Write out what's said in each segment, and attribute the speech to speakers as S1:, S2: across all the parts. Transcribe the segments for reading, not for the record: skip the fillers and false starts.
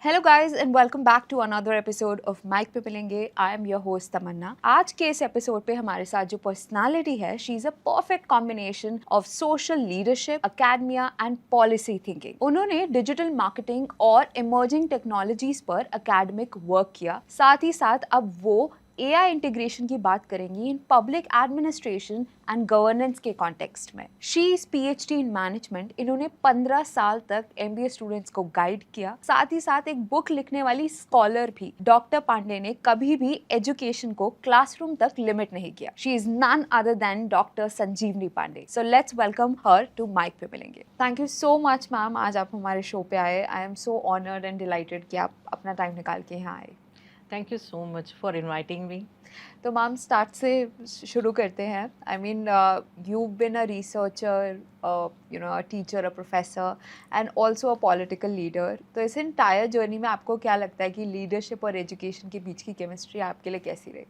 S1: Hello guys and welcome back to another episode of mic पे मिलेंगे। I am your host Tamanna. आज के इस एपिसोड पे हमारे साथ जो पर्सनालिटी है, she is a perfect combination of social leadership, academia and policy thinking. उन्होंने डिजिटल मार्केटिंग और इमर्जिंग टेक्नोलॉजीज पर एकेडमिक वर्क किया, साथ ही साथ अब वो एआई इंटीग्रेशन की बात करेंगी इन पब्लिक एडमिनिस्ट्रेशन एंड गवर्नेंस के कॉन्टेक्स्ट में। She is PhD in management. इन्होंने 15 साल तक एमबीए स्टूडेंट्स को गाइड किया, साथ ही साथ एक बुक लिखने वाली स्कॉलर भी। डॉक्टर पांडे ने कभी भी एजुकेशन को क्लासरूम तक लिमिट नहीं किया। She is none other than doctor Sanjeevani Pandey. So let's welcome her to mic पे मिलेंगे। Thank you so much ma'am, आज आप हमारे शो पे आए। I am so honoured and delighted कि आप अपना टाइम निकाल के यहाँ आए।
S2: Thank you so much for inviting me.
S1: तो मैम स्टार्ट से शुरू करते हैं। I mean you been a researcher, a teacher, a professor and also a political leader. तो इस एंटायर जर्नी में आपको क्या लगता है कि लीडरशिप और एजुकेशन के बीच की केमिस्ट्री आपके लिए कैसी रही?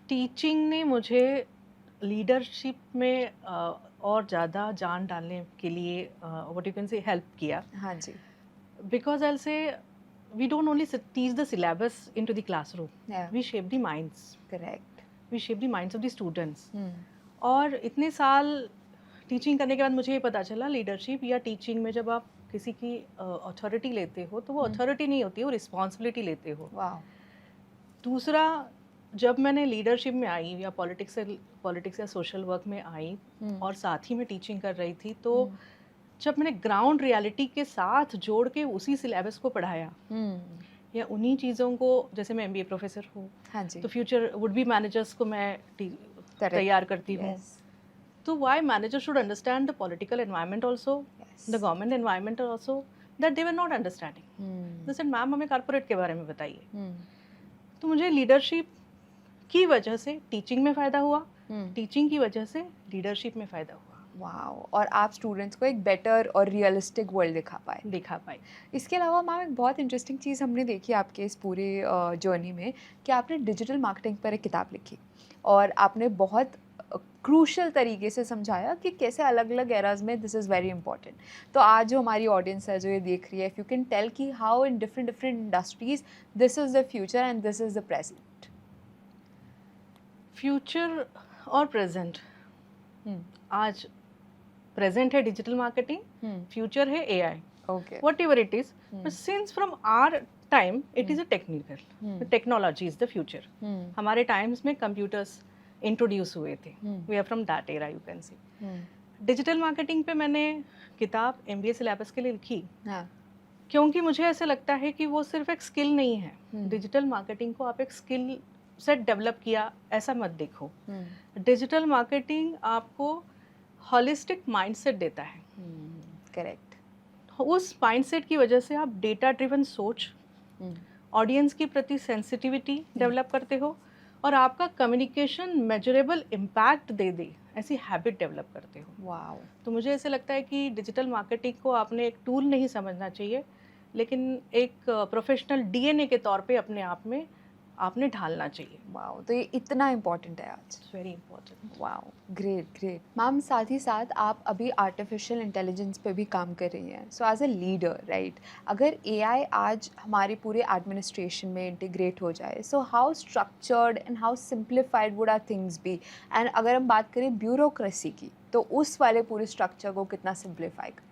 S2: टीचिंग ने मुझे लीडरशिप में और ज़्यादा जान डालने के लिए what you can say help किया।
S1: हाँ जी।
S2: बिकॉज आई से we don't only teach the syllabus into the classroom.
S1: Yeah.
S2: We shape the minds.
S1: Correct.
S2: We shape the minds of the students.
S1: Hmm.
S2: और इतने साल टीचिंग करने के बाद मुझे ये पता चला लीडरशिप या टीचिंग में जब आप किसी की अथॉरिटी लेते हो तो वो अथॉरिटी नहीं होती है, वो रिस्पॉन्सिबिलिटी लेते हो।
S1: Wow.
S2: दूसरा, जब मैंने लीडरशिप में आई या पॉलिटिक्स या सोशल वर्क में आई और साथ ही में टीचिंग कर रही थी, तो जब मैंने ग्राउंड रियलिटी के साथ जोड़ के उसी सिलेबस को पढ़ाया या उन्हीं चीज़ों को, जैसे मैं एमबीए प्रोफेसर हूँ,
S1: हाँ जी।
S2: तो फ्यूचर वुड बी मैनेजर्स को मैं तैयार करती हूँ। तो why manager should understand the political environment also, the government environment also, that they were not understanding. जैसे मैम हमें कारपोरेट के बारे में बताइए। तो मुझे लीडरशिप की वजह से टीचिंग में फ़ायदा हुआ, टीचिंग की वजह से लीडरशिप में फ़ायदा हुआ।
S1: वाओ, और आप स्टूडेंट्स को एक बेटर और रियलिस्टिक वर्ल्ड दिखा पाए। इसके अलावा मैम एक बहुत इंटरेस्टिंग चीज़ हमने देखी आपके इस पूरे जर्नी में कि आपने डिजिटल मार्केटिंग पर एक किताब लिखी और आपने बहुत क्रूशल तरीके से समझाया कि कैसे अलग अलग एराज में दिस इज़ वेरी इंपॉर्टेंट। तो आज जो हमारी ऑडियंस है जो ये देख रही है, इफ़ यू कैन टेल कि how in different industries this is the future and this is the present.
S2: Future और प्रेजेंट, आज प्रेजेंट है डिजिटल मार्केटिंग, फ्यूचर है AI,
S1: okay,
S2: whatever it is, but since from our time it is a technical, technology is the future. हमारे times में computers introduce हुए थे, we are from that era, you can see. Digital marketing पे मैंने किताब MBA syllabus के लिए लिखी, क्योंकि मुझे ऐसा लगता है कि वो सिर्फ एक स्किल नहीं है। डिजिटल मार्केटिंग को आप एक स्किल सेट डेवलप किया ऐसा मत देखो। डिजिटल मार्केटिंग आपको हॉलिस्टिक माइंडसेट देता है।
S1: करेक्ट।
S2: उस माइंडसेट की वजह से आप डेटा ड्रिवन सोच, ऑडियंस के प्रति सेंसिटिविटी डेवलप करते हो और आपका कम्युनिकेशन मेजरेबल इम्पैक्ट दे ऐसी हैबिट डेवलप करते हो।
S1: वाओ।
S2: तो मुझे ऐसे लगता है कि डिजिटल मार्केटिंग को आपने एक टूल नहीं समझना चाहिए, लेकिन एक प्रोफेशनल डीएनए के तौर पे अपने आप में आपने ढालना चाहिए।
S1: वाओ, तो ये इतना इम्पोर्टेंट है आज।
S2: Very important.
S1: Wow, great. Ma'am साथ ही साथ आप अभी आर्टिफिशियल इंटेलिजेंस पे भी काम कर रही हैं। So as a leader, right, अगर एआई आज हमारे पूरे एडमिनिस्ट्रेशन में इंटीग्रेट हो जाए, so how structured and how simplified would our things be? And अगर हम बात करें ब्यूरोक्रेसी की, तो उस वाले पूरे स्ट्रक्चर को कितना सिंप्लीफाई कर?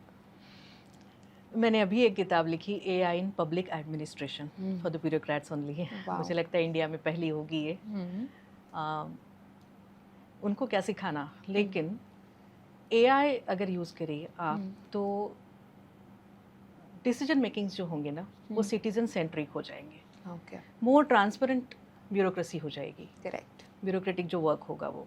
S2: मैंने अभी एक किताब लिखी, AI in public administration for the bureaucrats only. मुझे लगता है इंडिया में पहली होगी ये। उनको क्या सिखाना, लेकिन एआई अगर यूज़ करिए आप तो डिसीजन मेकिंग्स जो होंगे ना वो सिटीजन सेंट्रिक हो जाएंगे।
S1: ओके,
S2: मोर ट्रांसपेरेंट ब्यूरोक्रेसी हो जाएगी।
S1: करेक्ट।
S2: ब्यूरोक्रेटिक जो वर्क होगा वो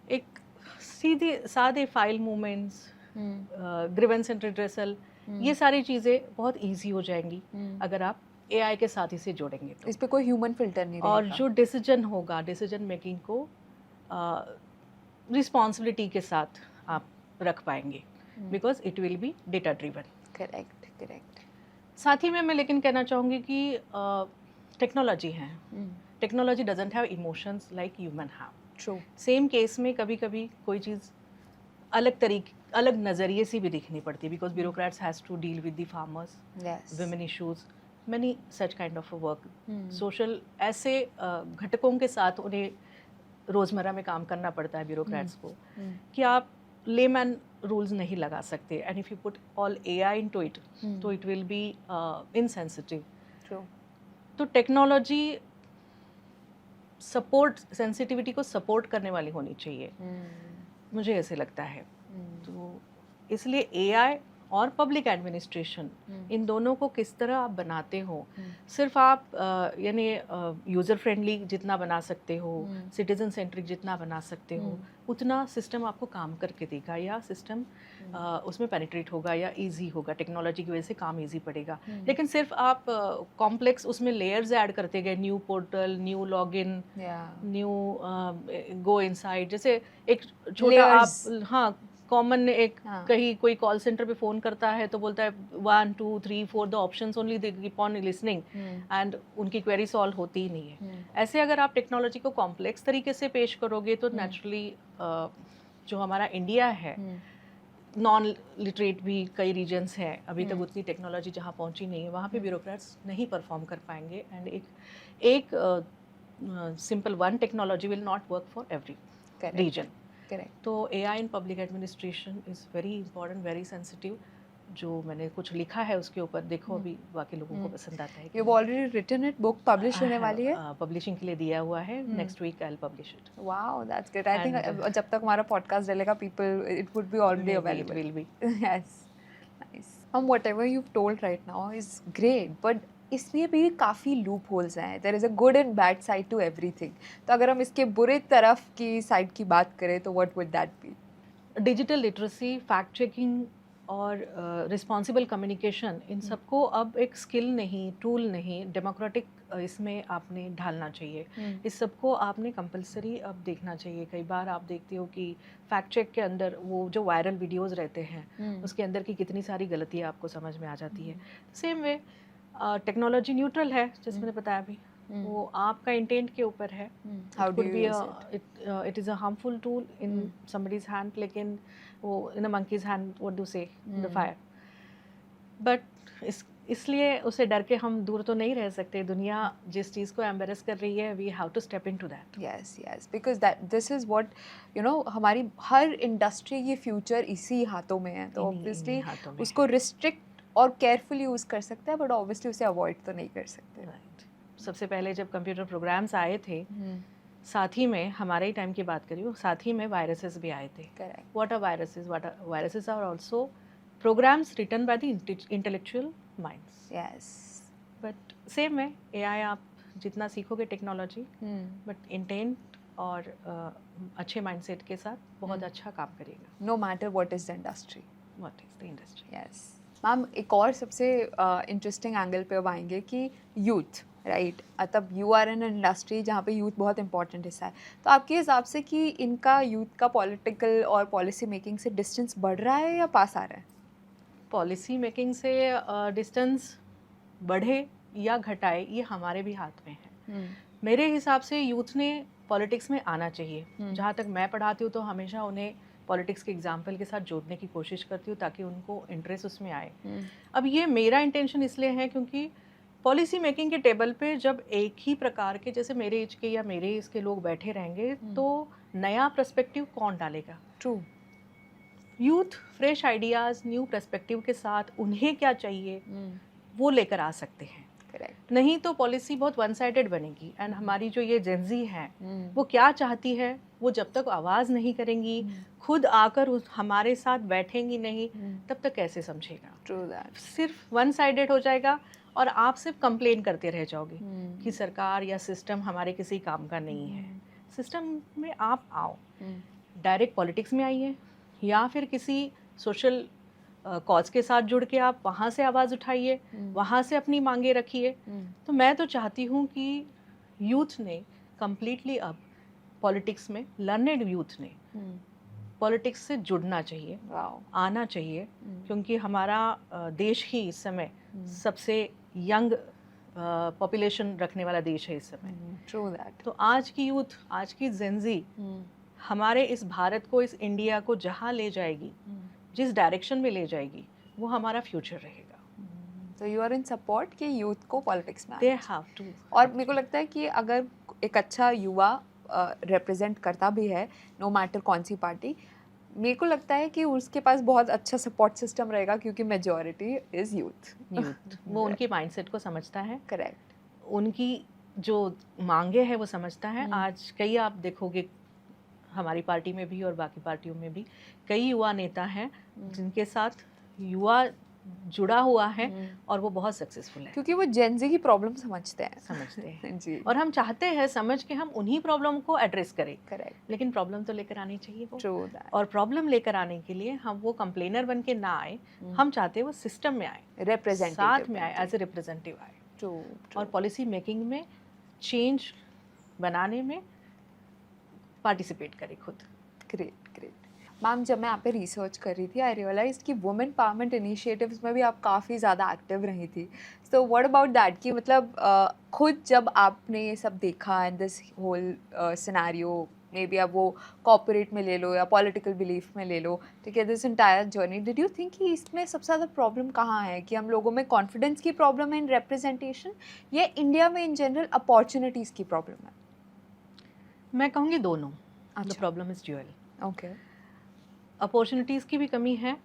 S2: एक सीधे सादे file movements, grievance and redressal, ये सारी चीज़ें बहुत इजी हो जाएंगी अगर आप एआई के साथ इसे जोड़ेंगे तो।
S1: इस पे कोई ह्यूमन फिल्टर नहीं रहेगा।
S2: और जो डिसीजन होगा, डिसीजन मेकिंग को रिस्पॉन्सिबिलिटी के साथ आप रख पाएंगे, because it will B data driven.
S1: Correct.
S2: साथ ही में मैं लेकिन कहना चाहूँगी कि टेक्नोलॉजी है, technology doesn't have emotions like human have.
S1: True.
S2: Same case में कभी कभी कोई चीज़ अलग तरीके अलग नज़रिए से भी दिखनी पड़ती है, because bureaucrats has to deal with the farmers,
S1: Yes.
S2: women issues, many such kind of work. Social ऐसे घटकों के साथ उन्हें रोज़मर्रा में काम करना पड़ता है ब्यूरोक्रेट्स को, कि आप लेमैन रूल्स नहीं लगा सकते, and if you put all AI into it तो it will be insensitive.
S1: True.
S2: तो टेक्नोलॉजी सपोर्ट, सेंसिटिविटी को सपोर्ट करने वाली होनी चाहिए, मुझे ऐसे लगता है. तो इसलिए AI और पब्लिक एडमिनिस्ट्रेशन, इन दोनों को किस तरह आप बनाते हो, सिर्फ आप यानी यूज़र फ्रेंडली जितना बना सकते हो, सिटीजन सेंट्रिक जितना बना सकते हो, उतना सिस्टम आपको काम करके देगा, या सिस्टम उसमें पेनिट्रेट होगा या इजी होगा, टेक्नोलॉजी की वजह से काम इजी पड़ेगा. लेकिन सिर्फ आप कॉम्प्लेक्स उसमें लेयर्स ऐड करते गए, new portal, new login, new go inside, जैसे एक छोटा आप, हाँ, कॉमन एक कहीं कोई कॉल सेंटर पे फ़ोन करता है तो बोलता है 1 2 3 4 the options only, they keep on listening, and उनकी क्वेरी सॉल्व होती ही नहीं है. ऐसे अगर आप टेक्नोलॉजी को कॉम्प्लेक्स तरीके से पेश करोगे तो नेचुरली जो हमारा इंडिया है, नॉन लिटरेट भी कई रीजन्स हैं, अभी तक उतनी टेक्नोलॉजी जहाँ पहुँची नहीं है, वहाँ पे ब्यूरोक्रेट्स नहीं परफॉर्म कर पाएंगे, एंड एक simple one technology will not work for every region. तो AI in public administration is very important, very sensitive. जो मैंने कुछ लिखा है उसके ऊपर देखो, अभी बाकी लोगों को पसंद आता है.
S1: You've already written it, book publish होने वाली है?
S2: पब्लिशिंग के लिए दिया हुआ है, next week I will publish it.
S1: Wow, that's great. I think जब तक हमारा podcast डलेगा, people, it would be already available.
S2: It will be.
S1: Yes, nice. Whatever you've told right now is great, but इसमें भी काफ़ी loopholes हैं. There is a good and bad side to everything. तो अगर हम इसके बुरे तरफ की साइड की बात करें तो what would that be?
S2: Digital literacy, fact checking और रिस्पॉन्सिबल कम्युनिकेशन, इन सबको अब एक स्किल नहीं, टूल नहीं, डेमोक्रेटिक इसमें आपने ढालना चाहिए. इस सबको आपने कंपलसरी अब देखना चाहिए. कई बार आप देखते हो कि फैक्ट चेक के अंदर वो जो वायरल वीडियोज़ रहते हैं उसके अंदर की कितनी सारी गलतियाँ आपको समझ में आ जाती है. सेम वे टेक्नोलॉजी न्यूट्रल है, जैसे मैंने बताया अभी, वो आपका इंटेंट के ऊपर है.
S1: How do you use it?
S2: It is a harmful tool in somebody's hand, लेकिन वो इन अ मंकीज हैंड, व्हाट डू से, द फायर. बट इसलिए उसे डर के हम दूर तो नहीं रह सकते. दुनिया जिस चीज़ को एम्बेरस कर रही है, we have to step into that.
S1: yes, because this is what हमारी हर इंडस्ट्री की फ्यूचर इसी हाथों में है. तो ऑब्वियसली उसको रिस्ट्रिक्ट और केयरफुल यूज़ कर सकते हैं, बट ऑब्वियसली उसे अवॉइड तो नहीं कर सकते.
S2: सबसे पहले जब कंप्यूटर प्रोग्राम्स आए थे, साथ ही में हमारे ही टाइम की बात करिए, साथ ही में वायरसेस भी आए थे.
S1: Correct.
S2: What are viruses? Viruses are also programs written by the intellectual minds.
S1: Yes.
S2: But same है AI, आप जितना सीखोगे टेक्नोलॉजी, बट इंटेंट और अच्छे माइंडसेट के साथ बहुत अच्छा काम करेगा.
S1: No matter what is the industry.
S2: What is the industry.
S1: Yes. Ma'am, एक और सबसे इंटरेस्टिंग एंगल पे अब आएंगे कि यूथ, राइट? तब यू आर इन इंडस्ट्री जहाँ पे यूथ बहुत इंपॉर्टेंट हिस्सा है. तो आपके हिसाब से कि इनका यूथ का पॉलिटिकल और पॉलिसी मेकिंग से डिस्टेंस बढ़ रहा है या पास आ रहा है?
S2: पॉलिसी मेकिंग से डिस्टेंस बढ़े या घटाए, ये हमारे भी हाथ में है. मेरे हिसाब से यूथ ने पॉलिटिक्स में आना चाहिए. जहाँ तक मैं पढ़ाती हूँ तो हमेशा उन्हें पॉलिटिक्स के एग्जाम्पल के साथ जोड़ने की कोशिश करती हूँ ताकि उनको इंटरेस्ट उसमें आए. अब ये मेरा इंटेंशन इसलिए है क्योंकि पॉलिसी मेकिंग के टेबल पे जब एक ही प्रकार के, जैसे मेरे एज के या मेरे इसके लोग बैठे रहेंगे तो नया पर्सपेक्टिव कौन डालेगा?
S1: True.
S2: Youth fresh ideas, new perspective के साथ उन्हें क्या चाहिए वो लेकर आ सकते हैं.
S1: करेक्ट.
S2: नहीं तो पॉलिसी बहुत वन साइडेड बनेगी. एंड हमारी जो ये जेंजी है वो क्या चाहती है, वो जब तक आवाज़ नहीं करेंगी, खुद आकर हमारे साथ बैठेंगी नहीं, तब तक कैसे समझेगा?
S1: True that.
S2: सिर्फ वन साइडेड हो जाएगा और आप सिर्फ कंप्लेन करते रह जाओगे कि सरकार या सिस्टम हमारे किसी काम का नहीं है. सिस्टम में आप आओ, डायरेक्ट पॉलिटिक्स में आइए, या फिर किसी सोशल कॉज के साथ जुड़ के आप वहाँ से आवाज़ उठाइए, वहाँ से अपनी मांगे रखिए. तो मैं तो चाहती हूँ कि यूथ ने कम्प्लीटली अब पॉलिटिक्स में, लर्नेड यूथ ने पॉलिटिक्स से जुड़ना चाहिए, आना चाहिए. क्योंकि हमारा देश ही इस समय सबसे यंग पॉपुलेशन रखने वाला देश है इस समय.
S1: True that.
S2: तो आज की यूथ, आज की जेंजी हमारे इस भारत को, इस इंडिया को जहाँ ले जाएगी जिस डायरेक्शन में ले जाएगी वो हमारा फ्यूचर रहेगा।
S1: तो यू आर इन सपोर्ट कि यूथ को पॉलिटिक्स में
S2: दे
S1: आना
S2: हैव टू।
S1: और मेरे को लगता है कि अगर एक अच्छा युवा रिप्रेजेंट करता भी है, नो मैटर कौन सी पार्टी, मेरे को लगता है कि उसके पास बहुत अच्छा सपोर्ट सिस्टम रहेगा क्योंकि मेजॉरिटी इज यूथ।
S2: वो उनकी माइंडसेट को समझता है,
S1: करेक्ट।
S2: उनकी जो मांगे हैं वो समझता है। आज कई आप देखोगे हमारी पार्टी में भी और बाकी पार्टियों में भी कई युवा नेता हैं जिनके साथ युवा जुड़ा हुआ है और वो बहुत सक्सेसफुल है
S1: क्योंकि वो जेनजी की प्रॉब्लम समझते हैं जी।
S2: और हम चाहते हैं समझ के हम उन्हीं प्रॉब्लम को एड्रेस करें।
S1: करेक्ट।
S2: लेकिन प्रॉब्लम तो लेकर आनी चाहिए वो।
S1: True that.
S2: और प्रॉब्लम लेकर आने के लिए हम वो कंप्लेनर बन के ना आए, हम चाहते हैं वो सिस्टम में आए,
S1: रिप्रेजेंटेटिव
S2: साथ में आए, एज ए रिप्रेजेंटेटिव आए।
S1: ट्रू।
S2: और पॉलिसी मेकिंग में चेंज बनाने में पार्टिसिपेट करे खुद।
S1: Great great. मैम, जब मैं यहाँ पे रिसर्च कर रही थी आई रियलाइज कि वुमेन एम्पावरमेंट इनिशिएटिव्स में भी आप काफ़ी ज़्यादा एक्टिव रही थी। सो व्हाट अबाउट दैट कि मतलब खुद जब आपने ये सब देखा in this whole scenario, maybe आप वो कॉर्पोरेट में ले लो या पॉलिटिकल बिलीफ में ले लो, ठीक है, this entire journey, did you think कि इसमें सबसे ज़्यादा प्रॉब्लम कहाँ है? कि हम लोगों में कॉन्फिडेंस की प्रॉब्लम है इन रिप्रेजेंटेशन, या इंडिया में इन जनरल अपॉर्चुनिटीज़ की प्रॉब्लम है?
S2: मैं कहूँगी दोनों। द
S1: अच्छा।
S2: Problem is dual.
S1: Okay.
S2: Opportunities की भी कमी है।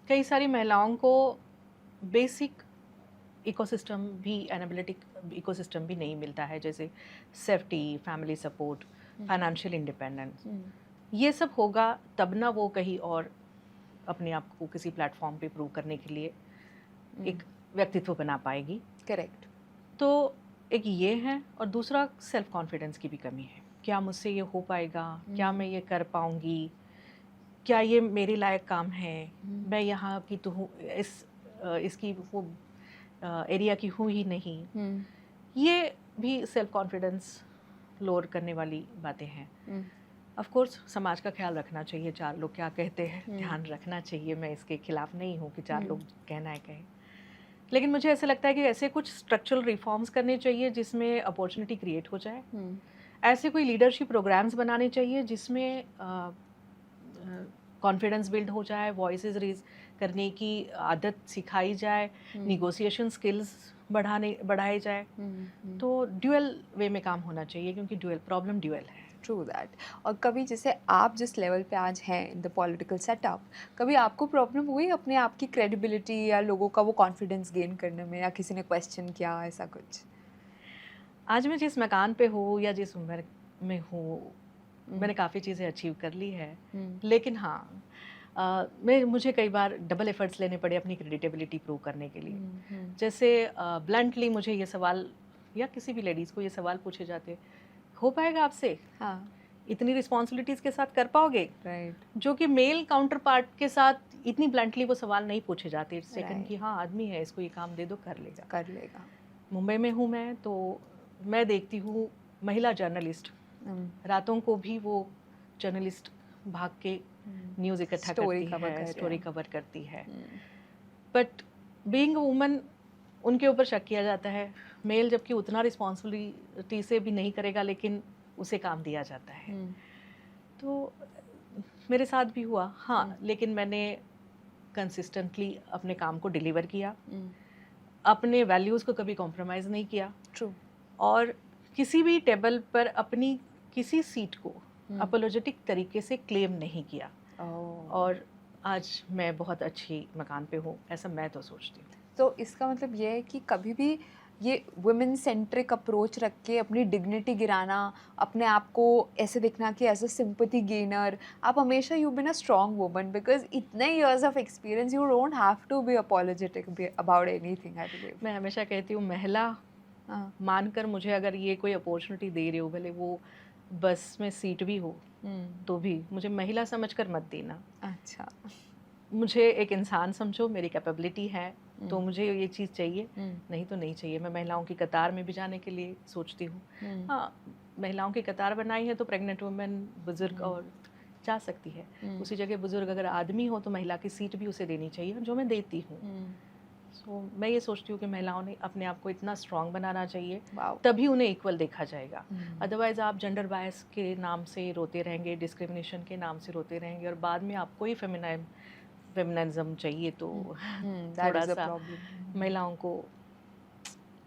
S2: कई सारी महिलाओं को बेसिक इकोसिस्टम भी, एनालिटिक इकोसिस्टम भी नहीं मिलता है, जैसे safety, family support, financial independence. ये सब होगा तब ना वो कहीं और अपने आप को किसी प्लेटफॉर्म पे प्रूव करने के लिए एक व्यक्तित्व बना पाएगी।
S1: करेक्ट।
S2: तो एक ये है, और दूसरा सेल्फ कॉन्फिडेंस की भी कमी है। क्या मुझसे ये हो पाएगा? क्या मैं ये कर पाऊंगी? क्या ये मेरे लायक काम है? मैं यहाँ की तो हूँ, इसकी वो एरिया की हूँ ही नहीं। ये भी सेल्फ कॉन्फिडेंस लोअर करने वाली बातें हैं। ऑफ कोर्स समाज का ख्याल रखना चाहिए, चार लोग क्या कहते हैं ध्यान रखना चाहिए, मैं इसके खिलाफ नहीं हूँ कि चार लोग कहना है कहें। लेकिन मुझे ऐसे लगता है कि ऐसे कुछ स्ट्रक्चरल रिफॉर्म्स करने चाहिए जिसमें अपॉर्चुनिटी क्रिएट हो जाए। ऐसे कोई लीडरशिप प्रोग्राम्स बनाने चाहिए जिसमें कॉन्फिडेंस बिल्ड हो जाए, वॉइसेस रेज करने की आदत सिखाई जाए, निगोशिएशन स्किल्स बढ़ाए जाए। तो ड्यूअल वे में काम होना चाहिए क्योंकि प्रॉब्लम ड्यूअल है।
S1: True that. और कभी जैसे आप जिस लेवल पे आज हैं इन द पॉलिटिकल सेटअप, कभी आपको प्रॉब्लम हुई अपने आप की क्रेडिबिलिटी या लोगों का वो कॉन्फिडेंस गेन करने में, या किसी ने क्वेश्चन किया ऐसा कुछ?
S2: आज मैं जिस मकान पे हूँ या जिस उम्र में हूँ, मैंने काफ़ी चीज़ें अचीव कर ली है। लेकिन हाँ, मुझे कई बार डबल एफर्ट्स लेने पड़े अपनी क्रेडिटेबिलिटी प्रूव करने के लिए। जैसे ब्लंटली मुझे ये सवाल, या किसी भी लेडीज़ को ये सवाल पूछे जाते, हो पाएगा आपसे?
S1: हाँ।
S2: इतनी रिस्पॉन्सिबिलिटीज़ के साथ कर पाओगे?
S1: राइट।
S2: जो कि मेल काउंटर पार्ट के साथ इतनी ब्लंटली वो सवाल नहीं पूछे जाते। सेकंड कि हाँ, आदमी है, इसको ये काम दे दो, कर लेगा। मुंबई में हूँ मैं, तो मैं देखती हूँ महिला जर्नलिस्ट रातों को भी वो जर्नलिस्ट भाग के न्यूज़ इकट्ठा करती है, स्टोरी कवर करती है। बट बीइंग अ वुमन उनके ऊपर शक किया जाता है। मेल जबकि उतना रिस्पॉन्सिबिलिटी से भी नहीं करेगा, लेकिन उसे काम दिया जाता है। तो मेरे साथ भी हुआ, हाँ, लेकिन मैंने कंसिस्टेंटली अपने काम को डिलीवर किया, अपने वैल्यूज़ को कभी कॉम्प्रोमाइज़ नहीं किया।
S1: ट्रू।
S2: और किसी भी टेबल पर अपनी किसी सीट को अपोलोजेटिक तरीके से क्लेम नहीं किया। और आज मैं बहुत अच्छी मकान पे हूँ, ऐसा मैं तो सोचती हूँ।
S1: तो इसका मतलब ये है कि कभी भी ये वुमेन सेंट्रिक अप्रोच रख के अपनी डिग्निटी गिराना, अपने आप को ऐसे दिखना कि एज अ सिंपैथी गेनर, आप हमेशा you been a strong woman because इतने years of experience, you don't have to be apologetic about anything. I believe,
S2: मैं हमेशा कहती हूँ, महिला मानकर मुझे अगर ये कोई अपॉर्चुनिटी दे रहे हो, भले वो बस में सीट भी हो, तो भी मुझे महिला समझकर मत देना।
S1: अच्छा।
S2: मुझे एक इंसान समझो, मेरी कैपेबिलिटी है तो मुझे ये चीज़ चाहिए, नहीं तो नहीं चाहिए। मैं महिलाओं की कतार में भी जाने के लिए सोचती हूँ। हाँ, महिलाओं की कतार बनाई है तो प्रेग्नेंट वुमेन, बुजुर्ग और जा सकती है। उसी जगह बुजुर्ग अगर आदमी हो तो महिला की सीट भी उसे देनी चाहिए, जो मैं देती हूँ। सो मैं ये सोचती हूँ कि महिलाओं ने अपने आप को इतना स्ट्रांग बनाना चाहिए,
S1: Wow.
S2: तभी उन्हें इक्वल देखा जाएगा। अदरवाइज आप जेंडर बायस के नाम से रोते रहेंगे, डिस्क्रिमिनेशन के नाम से रोते रहेंगे, और बाद में आपको ही फेमिनिज्म चाहिए तो
S1: That
S2: थोड़ा
S1: is a
S2: सा
S1: problem.
S2: महिलाओं को।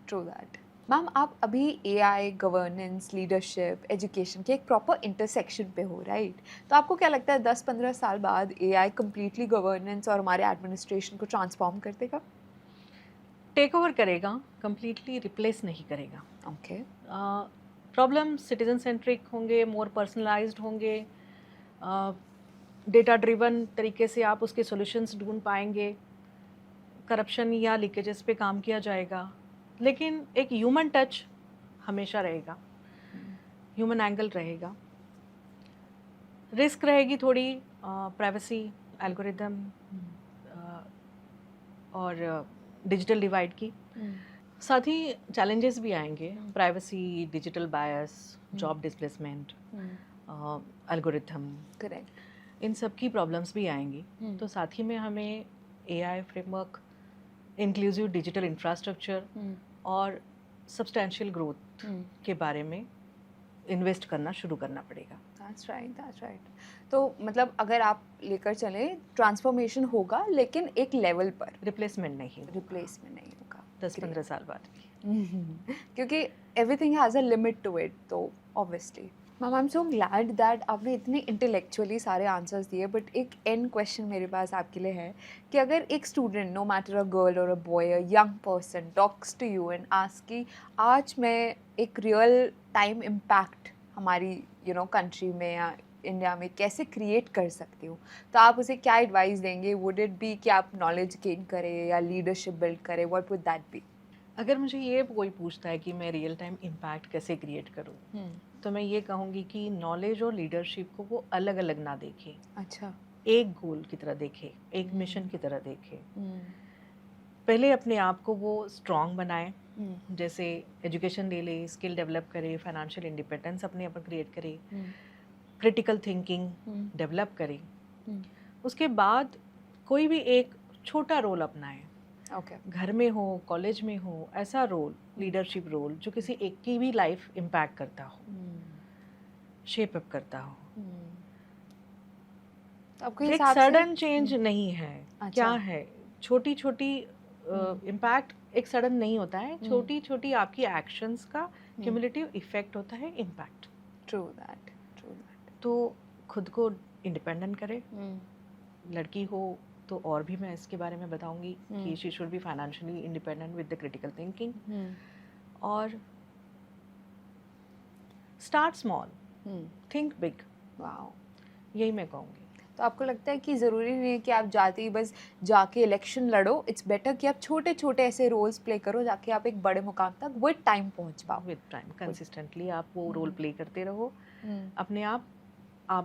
S1: True that. मैम आप अभी AI, गवर्नेंस, लीडरशिप, एजुकेशन के एक प्रॉपर इंटरसेक्शन पे हो, राइट? तो आपको क्या लगता है 10-15 साल बाद AI कम्प्लीटली गवर्नेंस और हमारे एडमिनिस्ट्रेशन को ट्रांसफॉर्म कर देगा?
S2: टेक ओवर करेगा, कम्प्लीटली रिप्लेस नहीं करेगा।
S1: ओके।
S2: प्रॉब्लम सिटीजन सेंट्रिक होंगे, मोर पर्सनलाइज्ड होंगे, डेटा ड्रिवन तरीके से आप उसके सॉल्यूशंस ढूंढ पाएंगे, करप्शन या लीकेजेस पे काम किया जाएगा, लेकिन एक ह्यूमन टच हमेशा रहेगा, ह्यूमन एंगल रहेगा। रिस्क रहेगी थोड़ी प्राइवेसी, एल्गोरिदम और डिजिटल डिवाइड की। साथ ही चैलेंजेस भी आएंगे, प्राइवेसी, डिजिटल बायस, जॉब डिस्प्लेसमेंट, एल्गोरिथम,
S1: करेक्ट।
S2: इन सब की प्रॉब्लम्स भी आएंगी। तो साथ ही में हमें AI framework, inclusive digital infrastructure और सब्सटेंशियल ग्रोथ के बारे में इन्वेस्ट करना शुरू करना पड़ेगा।
S1: That's right. तो मतलब अगर आप लेकर चलें, ट्रांसफॉर्मेशन होगा लेकिन एक लेवल पर,
S2: रिप्लेसमेंट नहीं,
S1: रिप्लेसमेंट नहीं होगा।
S2: 10-15 साल बाद भी।
S1: क्योंकि everything has a limit to it, तो obviously. Ma'am I am so glad that आपने इतने इंटेलेक्चुअली सारे आंसर्स दिए, बट एक एंड क्वेश्चन मेरे पास आपके लिए है कि अगर एक student, no matter a girl और a boy, a young person talks to you and ask कि आज मैं एक रियल टाइम इम्पैक्ट हमारी कंट्री में या इंडिया में कैसे क्रिएट कर सकती हूँ, तो आप उसे क्या एडवाइस देंगे? वुड इट बी कि आप नॉलेज गेन करें या लीडरशिप बिल्ड करें? What would that be?
S2: अगर मुझे ये कोई पूछता है कि मैं रियल टाइम इम्पैक्ट कैसे क्रिएट करूँ, तो मैं ये कहूँगी कि नॉलेज और लीडरशिप को वो अलग अलग ना देखें।
S1: अच्छा।
S2: एक गोल की तरह देखें, एक मिशन की तरह देखें। पहले अपने आप को वो स्ट्रॉन्ग बनाए, जैसे एजुकेशन ले ले, स्किल डेवलप करे, फाइनेंशियल इंडिपेंडेंस अपने आप क्रिएट करे, क्रिटिकल थिंकिंग डेवलप करे। उसके बाद कोई भी एक छोटा रोल अपनाए, घर में हो, कॉलेज में हो, ऐसा रोल, लीडरशिप रोल जो किसी एक की भी लाइफ इम्पैक्ट करता हो, शेप अप करता हो। एक सडन चेंज नहीं है। क्या है, छोटी छोटी इम्पैक्ट एक सडन नहीं होता है, छोटी छोटी आपकी एक्शंस का क्यूमुलेटिव इफेक्ट होता है इम्पैक्ट।
S1: True that.
S2: तो खुद को इंडिपेंडेंट करे। लड़की हो तो और भी मैं इसके बारे में बताऊंगी कि she should be financially independent with the critical thinking, और start small, think big.
S1: Wow,
S2: यही मैं कहूँगी।
S1: तो आपको लगता है कि ज़रूरी नहीं है कि आप जाते ही बस जाके इलेक्शन लड़ो, इट्स बेटर कि आप छोटे छोटे ऐसे रोल्स प्ले करो जाके आप एक बड़े मुकाम तक विद टाइम पहुंच पाओ?
S2: विद टाइम कंसिस्टेंटली आप वो रोल प्ले करते रहो, अपने आप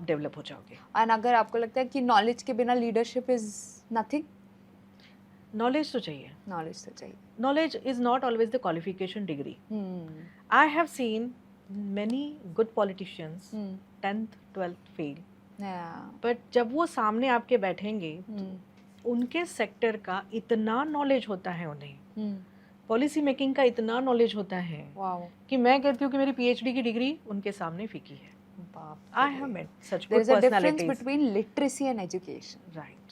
S2: डेवलप हो जाओगे।
S1: और अगर आपको लगता है कि नॉलेज के बिना लीडरशिप इज नथिंग?
S2: नॉलेज तो चाहिए, knowledge is not always the qualification degree. I have seen many good politicians 10th 12th fail, but जब वो सामने आपके बैठेंगे तो उनके सेक्टर का इतना नॉलेज होता है उन्हें, पॉलिसी मेकिंग का इतना नॉलेज होता है कि मैं कहती हूँ कि मेरी PhD की डिग्री उनके सामने फीकी है। I have met such good personalities. There is a difference
S1: between literacy and education.
S2: Right,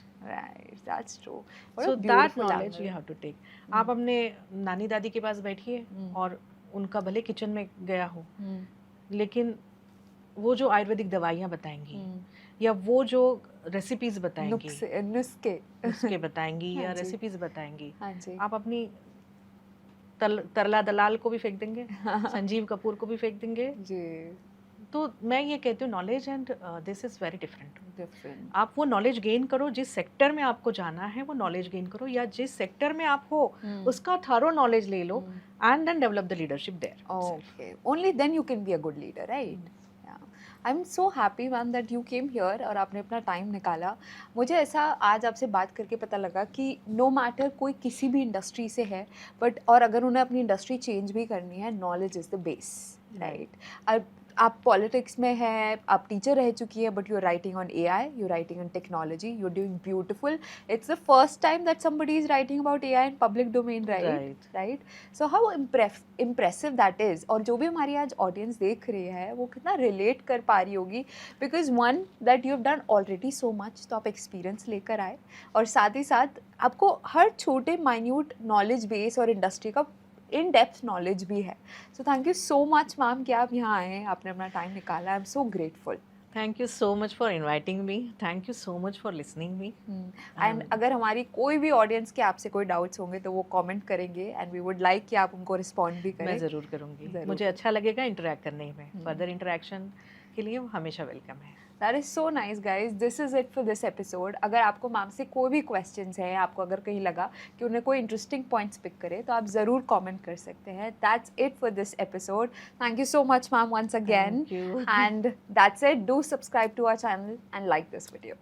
S1: that's true.
S2: So that knowledge you have to take. आप अपने नानी दादी के पास बैठिए और उनका भले किचन में गया हो, लेकिन वो जो आयुर्वेदिक दवाइयाँ बताएंगी या वो जो रेसिपीज बताएंगी, नुस्खे बताएंगी या रेसिपीज बताएंगी, आप अपनी तरला दलाल को भी फेंक देंगे, संजीव कपूर को भी फेंक देंगे। तो मैं ये कहती हूँ knowledge and this is very different. आप वो नॉलेज गेन करो, जिस सेक्टर में आपको जाना है वो नॉलेज गेन करो, या जिस सेक्टर में आप हो उसका थॉरो नॉलेज ले लो and then develop the leadership there.
S1: Okay, only then you can be a good leader, right? I am so happy ma'am that you came here और आपने अपना टाइम निकाला। मुझे ऐसा आज आपसे बात करके पता लगा कि नो मैटर कोई किसी भी इंडस्ट्री से है, बट और अगर उन्हें अपनी इंडस्ट्री चेंज भी करनी है, knowledge is the base, right? आप पॉलिटिक्स में है, आप टीचर रह चुकी है, but you are writing on AI, you writing on technology, you are doing beautiful. It's the first time that somebody is writing about AI in public domain, right? So how impressive that is. और जो भी हमारी आज audience देख रही है वो कितना रिलेट कर पा रही होगी, because one that you have done already so much, तो आप एक्सपीरियंस लेकर आए और साथ ही साथ आपको हर छोटे माइन्यूट नॉलेज बेस और इंडस्ट्री का इन डेप्थ नॉलेज भी है. So thank you so much ma'am कि आप यहाँ आए हैं, आपने अपना टाइम निकाला. आई am so grateful.
S3: Thank you so much for inviting me. Thank you so much for listening me.
S1: And अगर हमारी कोई भी ऑडियंस के आपसे कोई डाउट्स होंगे तो वो कमेंट करेंगे एंड वी वुड लाइक कि आप उनको रिस्पॉन्ड भी करें.
S3: मैं ज़रूर करूँगी.
S1: ज़रूर.
S3: मुझे अच्छा लगेगा इंटरेक्ट करने में. फर्दर इंटरेक्शन के लिए वो हमेशा वेलकम है.
S1: That is so nice guys. This is it for this episode. अगर आपको मैम से कोई भी क्वेश्चंस हैं, आपको अगर कहीं लगा कि उन्हें कोई इंटरेस्टिंग पॉइंट्स पिक करे तो आप ज़रूर कमेंट कर सकते हैं. That's it for this episode. Thank you so much ma'am once again.
S3: Thank you.
S1: And that's it. Do subscribe to our channel and like this video.